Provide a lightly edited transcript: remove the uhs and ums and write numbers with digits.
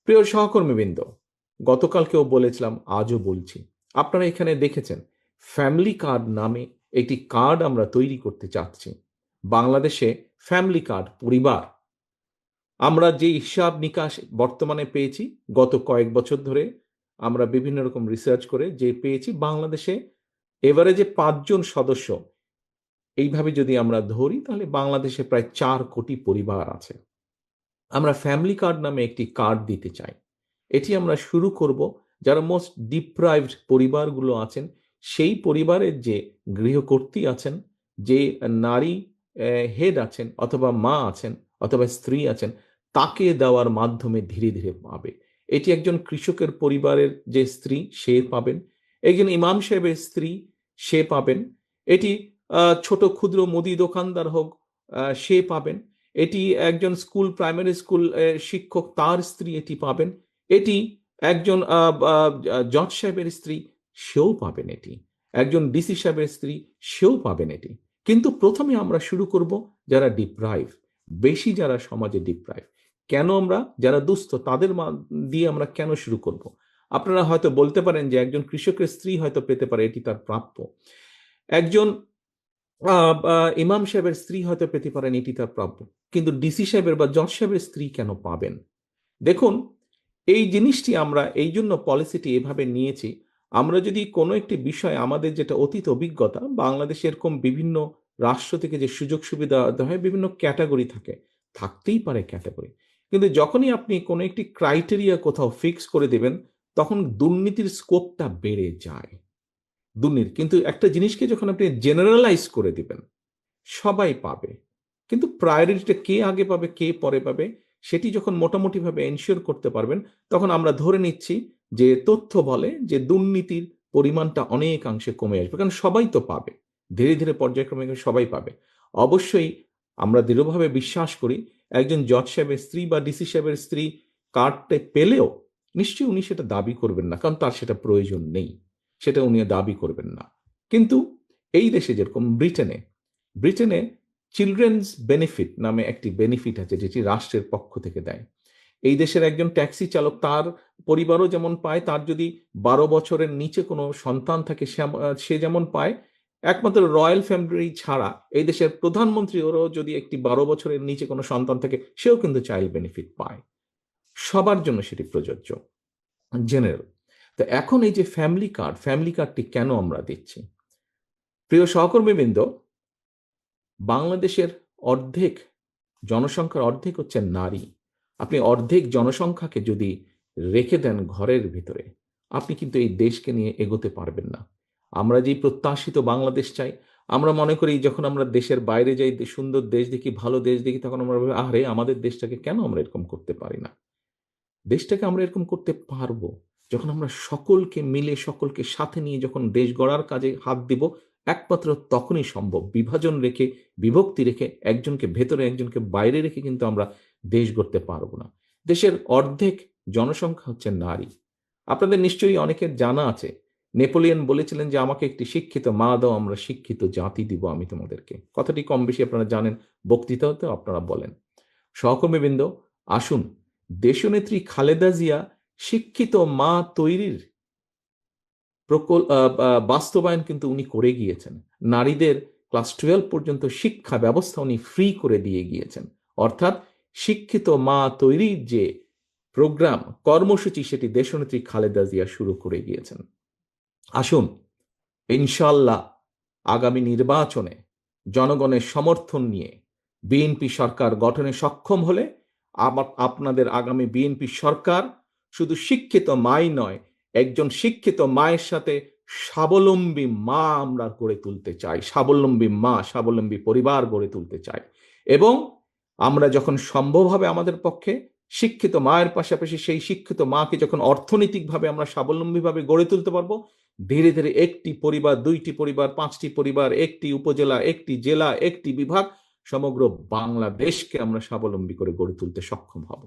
প্রিয় সহকর্মীবৃন্দ, গতকালকেও বলেছিলাম, আজও বলছি, আপনারা এখানে দেখেছেন ফ্যামিলি কার্ড নামে একটি কার্ড আমরা তৈরি করতে চাচ্ছি। বাংলাদেশে ফ্যামিলি কার্ড পরিবার, আমরা যে হিসাব নিকাশ বর্তমানে পেয়েছি গত কয়েক বছর ধরে, আমরা বিভিন্ন রকম রিসার্চ করে যে পেয়েছি বাংলাদেশে এভারেজে 5 জন সদস্য এইভাবে যদি আমরা ধরি তাহলে বাংলাদেশে প্রায় 4 কোটি পরিবার আছে। আমরা ফ্যামিলি কার্ড নামে একটি কার্ড দিতে চাই। এটি আমরা শুরু করব যারা মোস্ট ডিপ্রাইভড পরিবারগুলো আছেন, সেই পরিবারের যে গৃহকর্ত্রী আছেন, যে নারী হেড আছেন অথবা মা আছেন অথবা স্ত্রী আছেন, তাকে দেওয়ার মাধ্যমে ধীরে ধীরে পাবে। এটি একজন কৃষকের পরিবারের যে স্ত্রী সে পাবেন, একজন ইমাম সাহেবের স্ত্রী সে পাবেন, এটি ছোট ক্ষুদ্র মুদি দোকানদার হোক সে পাবেন, এটি একজন স্কুল প্রাইমারি স্কুল শিক্ষক তার স্ত্রী এটি পাবেন, এটি একজন জজ সাহেবের স্ত্রী সেও পাবেন, এটি একজন ডিসি সাহেবের স্ত্রী সেও পাবেন এটি। কিন্তু প্রথমে আমরা শুরু করব যারা ডিপ্রাইভ, বেশি যারা সমাজে ডিপ্রাইভ। কেন আমরা যারা দুস্থ তাদের দিয়ে আমরা কেন শুরু করব? আপনারা হয়তো বলতে পারেন যে একজন কৃষকের স্ত্রী হয়তো পেতে পারে, এটি তার প্রাপ্য। একজন ইমাম সাহেবের স্ত্রী হয়তো পেতে পারেন, এটি তার প্রাপ্য। কিন্তু ডিসি সাহেবের বা জজ সাহেবের স্ত্রী কেন পাবেন? দেখুন, এই জিনিসটি আমরা এই জন্য পলিসিটি এভাবে নিয়েছি। আমরা যদি কোনো একটি বিষয়, আমাদের যেটা অতীত অভিজ্ঞতা, বাংলাদেশে এরকম বিভিন্ন রাষ্ট্র থেকে যে সুযোগ সুবিধা দেওয়া হয়, বিভিন্ন ক্যাটাগরি থাকে, থাকতেই পারে ক্যাটাগরি। কিন্তু যখনই আপনি কোনো একটি ক্রাইটেরিয়া কোথাও ফিক্স করে দেবেন, তখন দুর্নীতির স্কোপটা বেড়ে যায়। দুর্নীতি কিন্তু একটা জিনিসকে যখন আপনি জেনারেলাইজ করে দিবেন, সবাই পাবে, কিন্তু প্রায়োরিটিটা কে আগে পাবে কে পরে পাবে সেটি যখন মোটামুটিভাবে এনশিওর করতে পারবেন, তখন আমরা ধরে নিচ্ছি যে তথ্য বলে যে দুর্নীতির পরিমাণটা অনেকাংশে কমে আসবে, কারণ সবাই তো পাবে, ধীরে ধীরে পর্যায়ক্রমে সবাই পাবে। অবশ্যই আমরা দৃঢ়ভাবে বিশ্বাস করি একজন জজ সাহেবের স্ত্রী বা ডিসি সাহেবের স্ত্রী কার্ডটা পেলেও নিশ্চয়ই উনি সেটা দাবি করবেন না, কারণ তার সেটা প্রয়োজন নেই, সেটা উনি দাবি করবেন না। কিন্তু এই দেশে যেরকম ব্রিটেনে ব্রিটেনে চিলড্রেন্স বেনিফিট নামে একটি বেনিফিট আছে, যেটি রাষ্ট্রের পক্ষ থেকে দেয়। এই দেশের একজন ট্যাক্সি চালক, তার পরিবারও যেমন পায়, তার যদি 12 বছরের নিচে কোনো সন্তান থাকে সে যেমন পায়, একমাত্র রয়্যাল ফ্যামিলি ছাড়া এই দেশের প্রধানমন্ত্রী ওরও যদি একটি 12 বছরের নিচে কোনো সন্তান থাকে, সেও কিন্তু চাইল্ড বেনিফিট পায়। সবার জন্য সেটি প্রযোজ্য, জেনারেল। তো এখন এই যে ফ্যামিলি কার্ডটি কেন আমরা দিচ্ছি? প্রিয় সহকর্মীবৃন্দ, বাংলাদেশের অর্ধেক জনসংখ্যার অর্ধেক হচ্ছে নারী। আপনি অর্ধেক জনসংখ্যাকে যদি রেখে দেন ঘরের ভিতরে, আপনি কিন্তু এই দেশকে নিয়ে এগোতে পারবেন না। আমরা যেই প্রত্যাশিত বাংলাদেশ চাই, আমরা মনে করি যখন আমরা দেশের বাইরে যাই, সুন্দর দেশ দেখি, ভালো দেশ দেখি, তখন আমরা ভাবি, আরে আমাদের দেশটাকে কেন আমরা এরকম করতে পারি না? দেশটাকে আমরা এরকম করতে পারবো যখন আমরা সকলকে মিলে, সকলকে সাথে নিয়ে যখন দেশ গড়ার কাজে হাত দিব। একমাত্র তখনই সম্ভব। বিভাজন রেখে, বিভক্তি রেখে, একজনকে ভেতরে একজনকে বাইরে রেখে কিন্তু আমরা দেশ গড়তে পারবো না। দেশের অর্ধেক জনসংখ্যা হচ্ছে নারী। আপনাদের নিশ্চয়ই অনেকের জানা আছে, নেপোলিয়ন বলেছিলেন যে আমাকে একটি শিক্ষিত মা দাও, আমরা শিক্ষিত জাতি দিব আমি তোমাদেরকে। কথাটি কম বেশি আপনারা জানেন, বক্তৃতাতেও আপনারা বলেন। সহকর্মীবৃন্দ, আসুন, দেশনেত্রী খালেদা জিয়া শিক্ষিত মা তৈরির বাস্তবায়ন কিন্তু উনি করে গিয়েছেন। নারীদের ক্লাস 12 পর্যন্ত শিক্ষা ব্যবস্থা উনি ফ্রি করে দিয়ে গিয়েছেন। অর্থাৎ শিক্ষিত মা তৈরির যে প্রোগ্রাম, কর্মসূচি, সেটি দেশনেত্রী খালেদা জিয়া শুরু করে গিয়েছেন। আসুন, ইনশাল্লাহ আগামী নির্বাচনে জনগণের সমর্থন নিয়ে বিএনপি সরকার গঠনে সক্ষম হলে আপনাদের আগামী বিএনপি সরকার শুধু শিক্ষিত মাই নয়, একজন শিক্ষিত মায়ের সাথে স্বাবলম্বী মা আমরা গড়ে তুলতে চাই, স্বাবলম্বী মা, স্বাবলম্বী পরিবার গড়ে তুলতে চাই। এবং আমরা যখন সম্ভব হবে আমাদের পক্ষে, শিক্ষিত মায়ের পাশাপাশি সেই শিক্ষিত মাকে যখন অর্থনৈতিকভাবে আমরা স্বাবলম্বীভাবে গড়ে তুলতে পারবো, ধীরে ধীরে একটি পরিবার, 2টি পরিবার, 5টি পরিবার, একটি উপজেলা, একটি জেলা, একটি বিভাগ, সমগ্র বাংলাদেশকে আমরা স্বাবলম্বী করে গড়ে তুলতে সক্ষম হব।